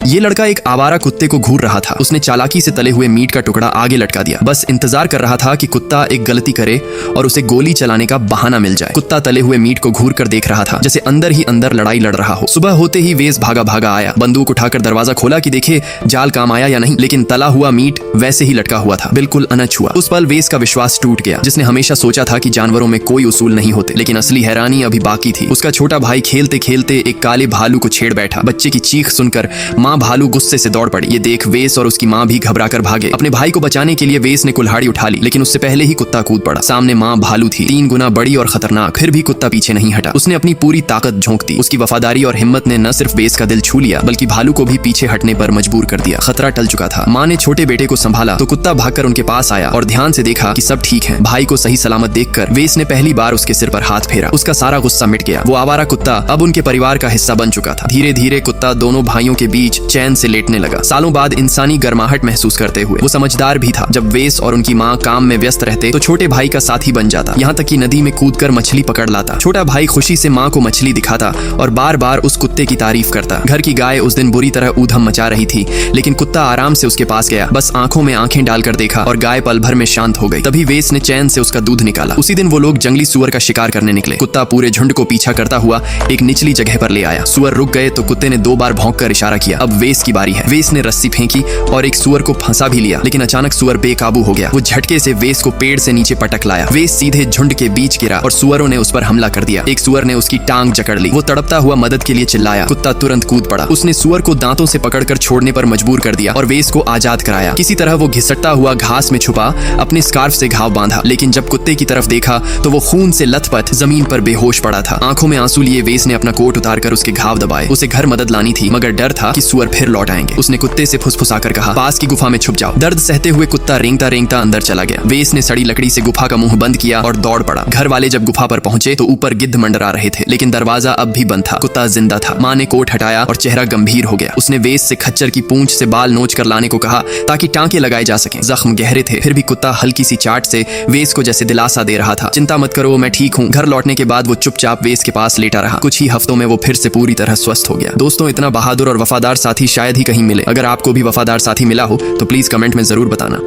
ये लड़का एक आवारा कुत्ते को घूर रहा था। उसने चालाकी से तले हुए मीट का टुकड़ा आगे लटका दिया, बस इंतजार कर रहा था कि कुत्ता एक गलती करे और उसे गोली चलाने का बहाना मिल जाए। कुत्ता तले हुए मीट को घूर कर देख रहा था, जैसे अंदर ही अंदर लड़ाई लड़ रहा हो। सुबह होते ही वेस भागा भागा आया, बंदूक उठाकर दरवाजा खोला कि देखे जाल काम आया या नहीं, लेकिन तला हुआ मीट वैसे ही लटका हुआ था, बिल्कुल अनछ हुआ। उस पल वेस का विश्वास टूट गया, जिसने हमेशा सोचा था कि जानवरों में कोई उसूल नहीं होते, लेकिन असली हैरानी अभी बाकी थी। उसका छोटा भाई खेलते खेलते एक काले भालू को छेड़ बैठा। बच्चे की चीख सुनकर माँ भालू गुस्से से दौड़ पड़ी। ये देख वेस और उसकी माँ भी घबराकर भागे। अपने भाई को बचाने के लिए वेस ने कुल्हाड़ी उठा ली, लेकिन उससे पहले ही कुत्ता कूद पड़ा। सामने माँ भालू थी, 3 गुना बड़ी और खतरनाक। फिर भी कुत्ता पीछे नहीं हटा। उसने अपनी पूरी ताकत झोंक दी। उसकी वफादारी और हिम्मत ने न सिर्फ वेस का दिल छू लिया, बल्कि भालू को भी पीछे हटने पर मजबूर कर दिया। खतरा टल चुका था। माँ ने छोटे बेटे को संभाला तो कुत्ता भागकर उनके पास आया और ध्यान से देखा कि सब ठीक है। भाई को सही सलामत देखकर वेस ने पहली बार उसके सिर पर हाथ फेरा। उसका सारा गुस्सा मिट गया। वो आवारा कुत्ता अब उनके परिवार का हिस्सा बन चुका था। धीरे धीरे कुत्ता दोनों भाइयों के बीच चैन से लेटने लगा। सालों बाद इंसानी गर्माहट महसूस करते हुए वो समझदार भी था। जब वेस और उनकी माँ काम में व्यस्त रहते तो छोटे भाई का साथी बन जाता, यहाँ तक कि नदी में कूदकर मछली पकड़ लाता। छोटा भाई खुशी से माँ को मछली दिखाता और बार बार उस कुत्ते की तारीफ करता। घर की गाय उस दिन बुरी तरह ऊधम मचा रही थी, लेकिन कुत्ता आराम से उसके पास गया, बस आंखों में आंखें डालकर देखा और गाय पल भर में शांत हो गई। तभी वेस ने चैन से उसका दूध निकाला। उसी दिन वो लोग जंगली सुअर का शिकार करने निकले। कुत्ता पूरे झुंड को पीछा करता हुआ एक निचली जगह पर ले आया। सुअर रुक गए तो कुत्ते ने 2 बार भौंककर इशारा किया, अब वेस की बारी है। वेस ने रस्सी फेंकी और एक सुअर को फंसा भी लिया, लेकिन अचानक सुअर बेकाबू हो गया। वो झटके से वेस को पेड़ से नीचे पटक लाया। वेस सीधे झुंड के बीच गिरा और सुअरों ने उस पर हमला कर दिया। एक सुअर ने उसकी टांग जकड़ ली। वो तड़पता हुआ मदद के लिए चिल्लाया। कुत्ता तुरंत कूद पड़ा। उसने सुअर को दांतों से पकड़कर छोड़ने पर मजबूर कर दिया और वेस को आजाद कराया। किसी तरह वो घिसटता हुआ घास में छुपा अपने स्कार्फ से घाव बांधा, लेकिन जब कुत्ते की तरफ देखा तो वो खून से लथपथ जमीन पर बेहोश पड़ा था। आंखों में आंसू लिए वेस ने अपना कोट उतारकर उसके घाव दबाए। उसे घर मदद लानी थी, मगर डर था कि सुअर फिर लौट आएंगे। उसने कुत्ते से फुसफुसाकर कहा, पास की गुफा में छुप जाओ। दर्द सहते हुए कुत्ता रेंगता रेंगता अंदर चला गया। वेस ने सड़ी लकड़ी से गुफा का मुंह बंद किया और दौड़ पड़ा। घर वाले जब गुफा पर पहुंचे तो ऊपर गिद्ध मंडरा रहे थे, लेकिन दरवाजा अब भी बंद था। कुत्ता जिंदा था। माँ ने कोट हटाया और चेहरा गंभीर हो गया। उसने वेस से खच्चर की पूंछ से बाल नोच कर लाने को कहा ताकि टांके लगाए जा सकें। जख्म गहरे थे, फिर भी कुत्ता हल्की सी चाट से वेस को जैसे दिलासा दे रहा था, चिंता मत करो, मैं ठीक हूँ। घर लौटने के बाद वो चुपचाप वेस के पास लेटा रहा। कुछ ही हफ्तों में वो फिर से पूरी तरह स्वस्थ हो गया। दोस्तों, इतना बहादुर और वफादार साथी शायद ही कहीं मिले। अगर आपको भी वफादार साथी मिला हो तो प्लीज कमेंट में जरूर बताना।